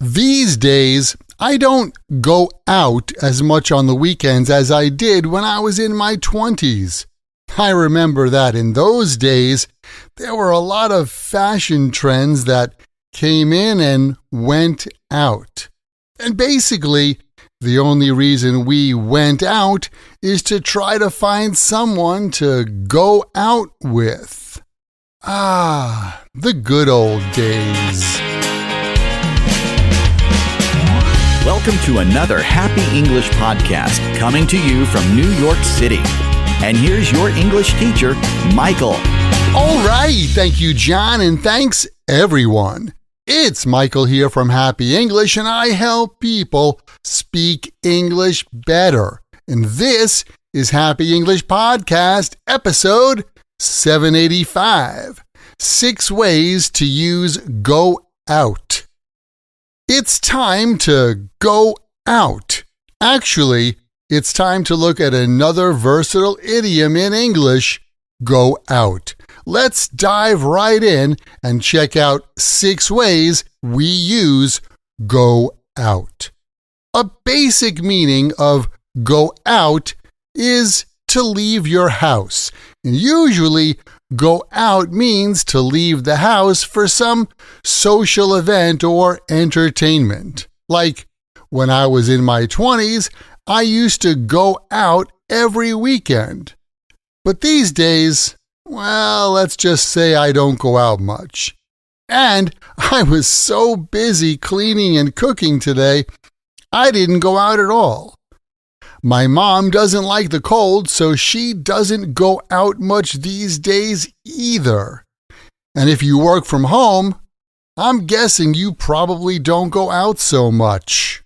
These days, I don't go out as much on the weekends as I did when I was in my 20s. I remember that in those days, there were a lot of fashion trends that came in and went out. And basically, the only reason we went out is to try to find someone to go out with. Ah, the good old days. Welcome to another Happy English podcast coming to you from New York City. And here's your English teacher, Michael. All right, thank you, John, and thanks, everyone. It's Michael here from Happy English, and I help people speak English better. And this is Happy English Podcast, episode 785. 6 ways to use go out. It's time to go out. Actually, it's time to look at another versatile idiom in English, go out. Let's dive right in and check out 6 ways we use go out. A basic meaning of go out is to leave your house. And usually, go out means to leave the house for some social event or entertainment. Like when I was in my 20s, I used to go out every weekend. But these days, well, let's just say I don't go out much. And I was so busy cleaning and cooking today, I didn't go out at all. My mom doesn't like the cold, so she doesn't go out much these days either. And if you work from home, I'm guessing you probably don't go out so much.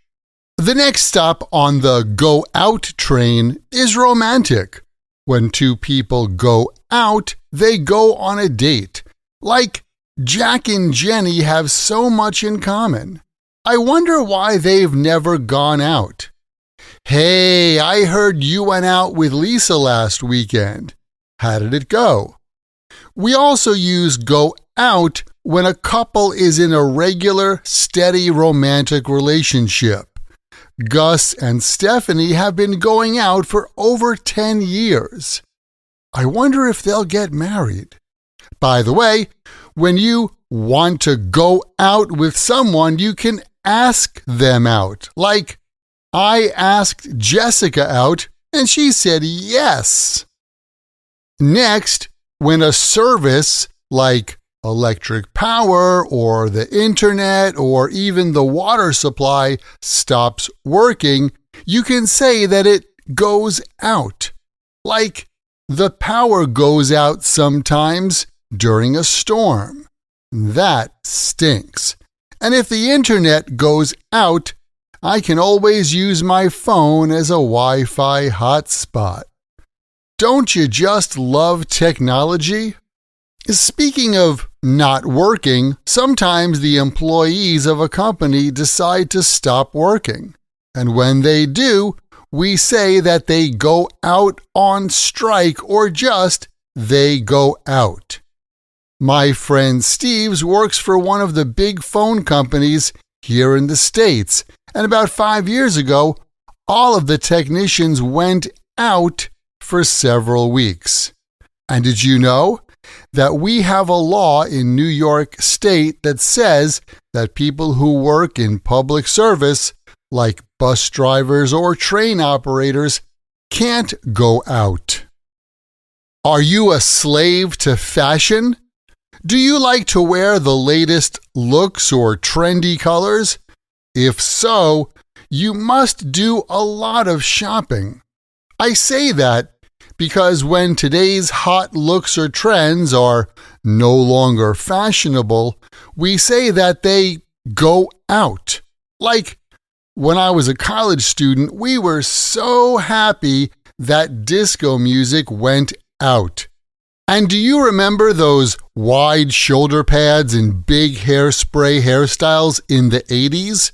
The next stop on the go out train is romantic. When 2 people go out, they go on a date. Like Jack and Jenny have so much in common. I wonder why they've never gone out. Hey, I heard you went out with Lisa last weekend. How did it go? We also use go out when a couple is in a regular, steady romantic relationship. Gus and Stephanie have been going out for over 10 years. I wonder if they'll get married. By the way, when you want to go out with someone, you can ask them out. Like, I asked Jessica out, and she said yes. Next, when a service like electric power or the internet or even the water supply stops working, you can say that it goes out. Like, the power goes out sometimes during a storm. That stinks. And if the internet goes out, I can always use my phone as a Wi-Fi hotspot. Don't you just love technology? Speaking of not working, sometimes the employees of a company decide to stop working. And when they do, we say that they go out on strike or just they go out. My friend Steve's works for one of the big phone companies here in the States. And about 5 years ago, all of the technicians went out for several weeks. And did you know that we have a law in New York State that says that people who work in public service, like bus drivers or train operators, can't go out? Are you a slave to fashion? Do you like to wear the latest looks or trendy colors? If so, you must do a lot of shopping. I say that because when today's hot looks or trends are no longer fashionable, we say that they go out. Like when I was a college student, we were so happy that disco music went out. And do you remember those wide shoulder pads and big hairspray hairstyles in the 80s?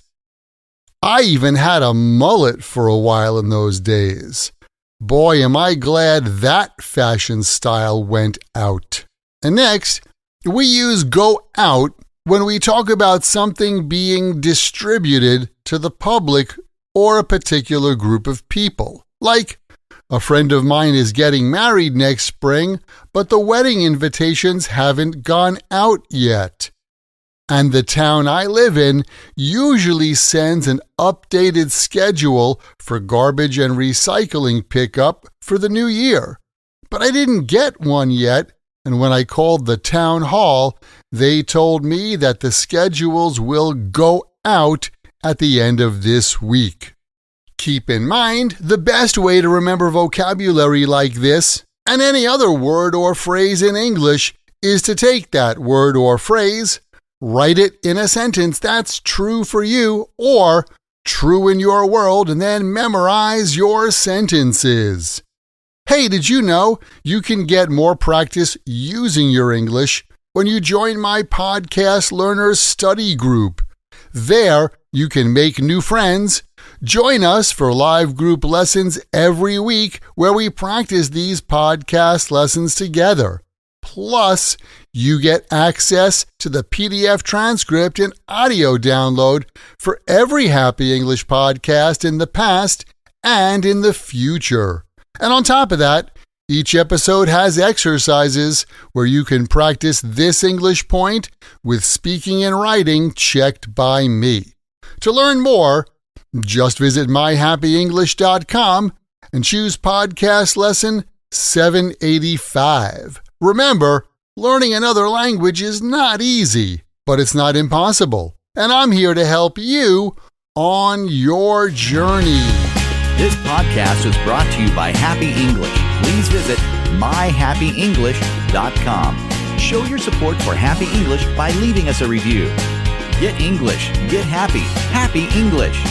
I even had a mullet for a while in those days. Boy, am I glad that fashion style went out. And next, we use go out when we talk about something being distributed to the public or a particular group of people. Like, a friend of mine is getting married next spring, but the wedding invitations haven't gone out yet. And the town I live in usually sends an updated schedule for garbage and recycling pickup for the new year. But I didn't get one yet, and when I called the town hall, they told me that the schedules will go out at the end of this week. Keep in mind, the best way to remember vocabulary like this, and any other word or phrase in English, is to take that word or phrase, write it in a sentence that's true for you or true in your world, and then memorize your sentences. Hey, did you know you can get more practice using your English when you join my Podcast Learners Study Group? There, you can make new friends. Join us for live group lessons every week where we practice these podcast lessons together. Plus, you get access to the PDF transcript and audio download for every Happy English podcast in the past and in the future. And on top of that, each episode has exercises where you can practice this English point with speaking and writing checked by me. To learn more, just visit myhappyenglish.com and choose podcast lesson 785. Remember, learning another language is not easy, but it's not impossible. And I'm here to help you on your journey. This podcast was brought to you by Happy English. Please visit myhappyenglish.com. Show your support for Happy English by leaving us a review. Get English, get happy, Happy English.